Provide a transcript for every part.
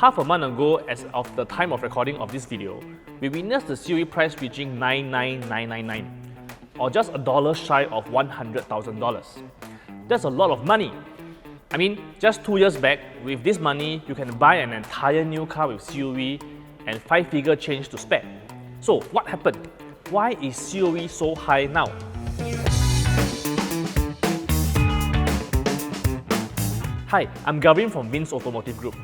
Half a month ago, as of the time of recording of this video, we witnessed the COE price reaching 99,999, or just $1 shy of $100,000. That's a lot of money. I mean, just 2 years back, with this money, you can buy an entire new car with COE and 5-figure change to spare. So what happened? Why is COE so high now? Hi, I'm Gavin from Vince Automotive Group.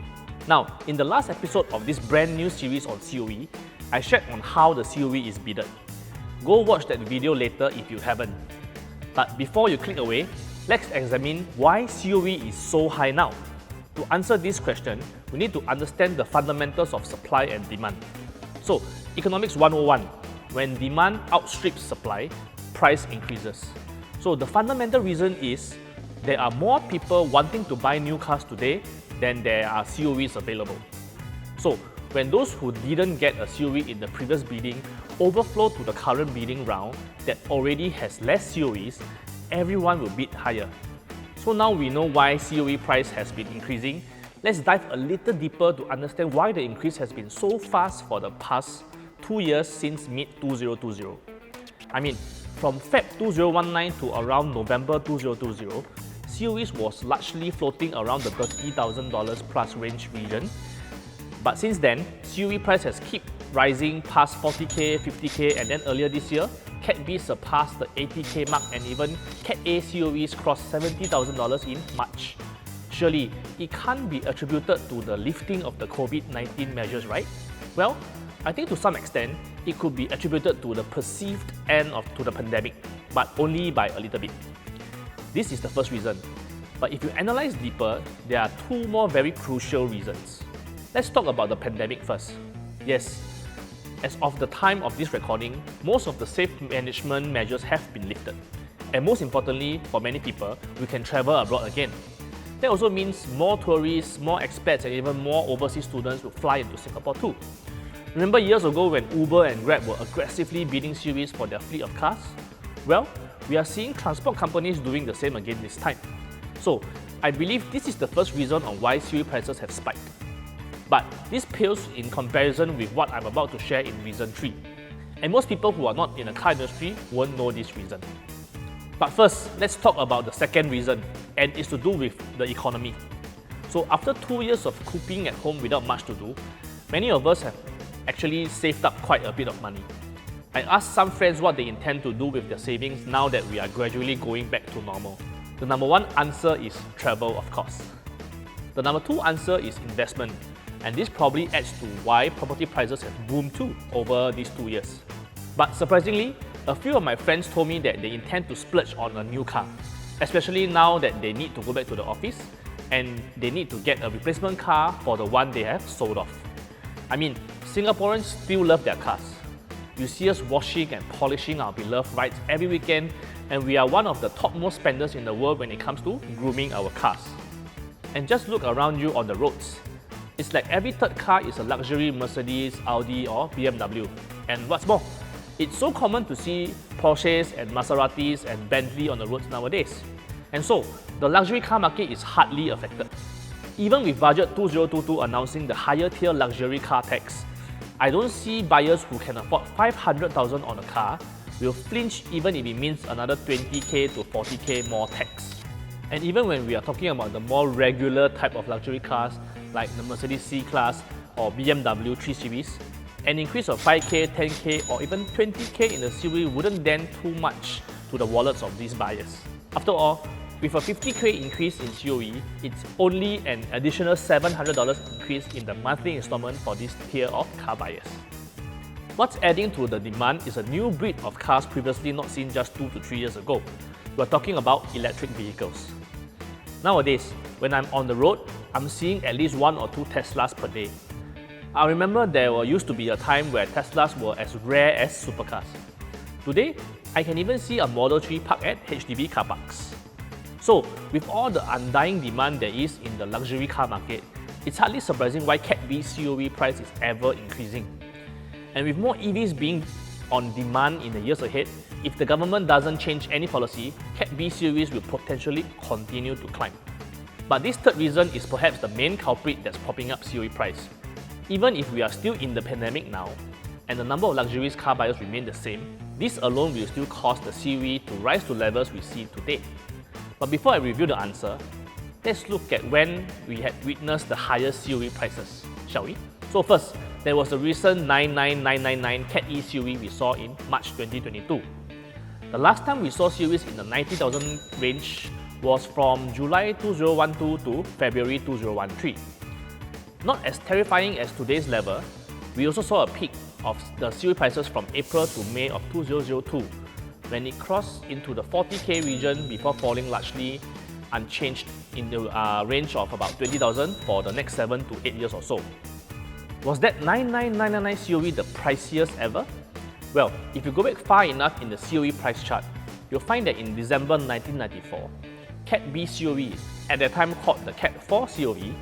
Now, in the last episode of this brand new series on COE, I shared on how the COE is bidded. Go watch that video later if you haven't. But before you click away, let's examine why COE is so high now. To answer this question, we need to understand the fundamentals of supply and demand. So, Economics 101, when demand outstrips supply, price increases. So the fundamental reason is there are more people wanting to buy new cars today than there are COEs available. So when those who didn't get a COE in the previous bidding overflow to the current bidding round that already has less COEs, everyone will bid higher. So now we know why COE price has been increasing. Let's dive a little deeper to understand why the increase has been so fast for the past 2 years since mid-2020. I mean, from Feb 2019 to around November 2020, COEs was largely floating around the $30,000 plus range region. But since then, COE price has kept rising past 40K, 50K, and then earlier this year, Cat B surpassed the 80K mark and even Cat A COEs crossed $70,000 in March. Surely, it can't be attributed to the lifting of the COVID-19 measures, right? Well, I think to some extent, it could be attributed to the perceived end to the pandemic, but only by a little bit. This is the first reason. But if you analyze deeper, there are two more very crucial reasons. Let's talk about the pandemic first. Yes, as of the time of this recording, most of the safe management measures have been lifted. And most importantly, for many people, we can travel abroad again. That also means more tourists, more expats, and even more overseas students will fly into Singapore too. Remember years ago when Uber and Grab were aggressively bidding COEs for their fleet of cars? Well, we are seeing transport companies doing the same again this time. So, I believe this is the first reason on why COE prices have spiked. But this pales in comparison with what I'm about to share in reason 3. And most people who are not in the car industry won't know this reason. But first, let's talk about the second reason, and it's to do with the economy. So after 2 years of cooping at home without much to do, many of us have actually saved up quite a bit of money. I asked some friends what they intend to do with their savings now that we are gradually going back to normal. The number one answer is travel, of course. The number two answer is investment, and this probably adds to why property prices have boomed too over these 2 years. But surprisingly, a few of my friends told me that they intend to splurge on a new car, especially now that they need to go back to the office and they need to get a replacement car for the one they have sold off. I mean, Singaporeans still love their cars. You see us washing and polishing our beloved rides every weekend, and we are one of the topmost spenders in the world when it comes to grooming our cars. And just look around you on the roads. It's like every third car is a luxury Mercedes, Audi or BMW. And what's more, it's so common to see Porsches and Maseratis and Bentley on the roads nowadays. And so, the luxury car market is hardly affected. Even with Budget 2022 announcing the higher tier luxury car tax, I don't see buyers who can afford $500,000 on a car will flinch even if it means another 20K to 40K more tax. And even when we are talking about the more regular type of luxury cars like the Mercedes C-Class or BMW 3 Series, an increase of 5K, 10K or even 20K in the COE wouldn't dent too much to the wallets of these buyers. After all, with a 50K increase in COE, it's only an additional $700 increase in the monthly installment for this tier of car buyers. What's adding to the demand is a new breed of cars previously not seen just 2 to 3 years ago. We're talking about electric vehicles. Nowadays, when I'm on the road, I'm seeing at least 1 or 2 Teslas per day. I remember there used to be a time where Teslas were as rare as supercars. Today, I can even see a Model 3 parked at HDB car parks. So, with all the undying demand there is in the luxury car market, it's hardly surprising why Cat B COE price is ever increasing. And with more EVs being on demand in the years ahead, if the government doesn't change any policy, Cat B COEs will potentially continue to climb. But this third reason is perhaps the main culprit that's propping up COE price. Even if we are still in the pandemic now, and the number of luxurious car buyers remain the same, this alone will still cause the COE to rise to levels we see today. But before I review the answer, let's look at when we had witnessed the highest COE prices, shall we? So first, there was the recent 99999 Cat E COE we saw in March 2022. The last time we saw COEs in the 90,000 range was from July 2012 to February 2013. Not as terrifying as today's level, we also saw a peak of the COE prices from April to May of 2002, when it crossed into the 40k region before falling largely unchanged in the range of about 20,000 for the next 7 to 8 years or so. Was that 99999 COE the priciest ever? Well, if you go back far enough in the COE price chart, you'll find that in December 1994, Cat B COE, at that time called the Cat 4 COE,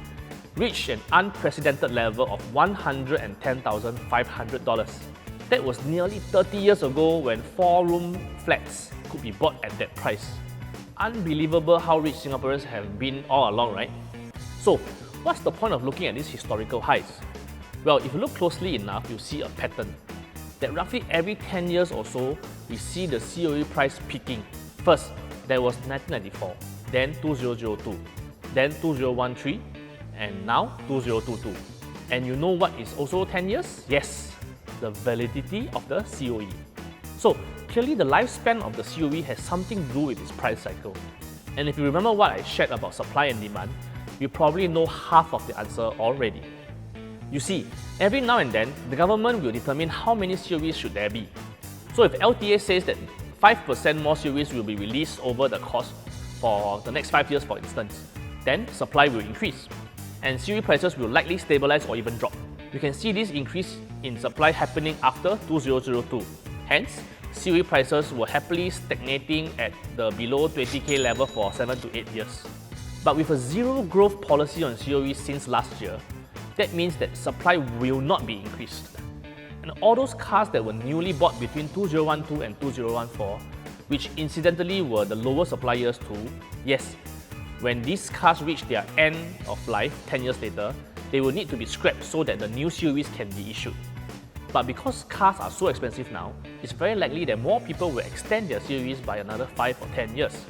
reached an unprecedented level of $110,500. That was nearly 30 years ago when 4-room flats could be bought at that price. Unbelievable how rich Singaporeans have been all along, right? So, what's the point of looking at these historical highs? Well, if you look closely enough, you'll see a pattern. That roughly every 10 years or so, we see the COE price peaking. First, there was 1994, then 2002, then 2013, and now 2022. And you know what is also 10 years? Yes, the validity of the COE. So clearly the lifespan of the COE has something to do with its price cycle. And if you remember what I shared about supply and demand, you probably know half of the answer already. You see, every now and then, the government will determine how many COEs should there be. So if LTA says that 5% more COEs will be released over the course for the next 5 years, for instance, then supply will increase, and COE prices will likely stabilize or even drop. You can see this increase in supply happening after 2002. Hence, COE prices were happily stagnating at the below 20k level for 7 to 8 years. But with a zero growth policy on COE since last year, that means that supply will not be increased. And all those cars that were newly bought between 2012 and 2014, which incidentally were the lower supply years too, yes, when these cars reach their end of life 10 years later, they will need to be scrapped so that the new COEs can be issued. But because cars are so expensive now, it's very likely that more people will extend their COEs by another 5 or 10 years.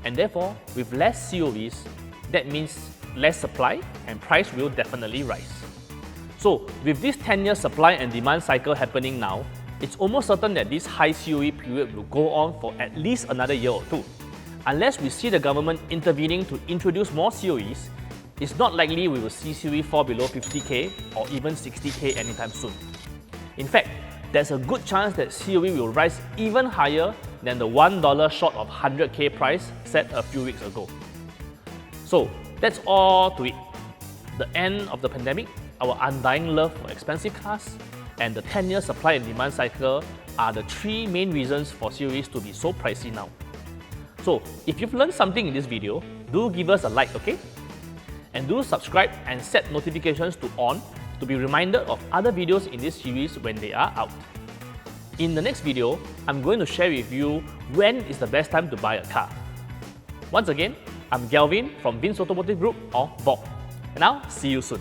And therefore, with less COEs, that means less supply and price will definitely rise. So, with this 10-year supply and demand cycle happening now, it's almost certain that this high COE period will go on for at least another year or two. Unless we see the government intervening to introduce more COEs, it's not likely we will see COE fall below 50k or even 60k anytime soon. In fact, there's a good chance that COE will rise even higher than the $1 short of 100k price set a few weeks ago. So that's all to it. The end of the pandemic, our undying love for expensive cars, and the 10-year supply and demand cycle are the three main reasons for COEs to be so pricey now. So if you've learned something in this video, do give us a like, okay? And do subscribe and set notifications to on to be reminded of other videos in this series when they are out. In the next video, I'm going to share with you when is the best time to buy a car. Once again, I'm Galvin from Vince Automotive Group or VAuG, and I'll see you soon.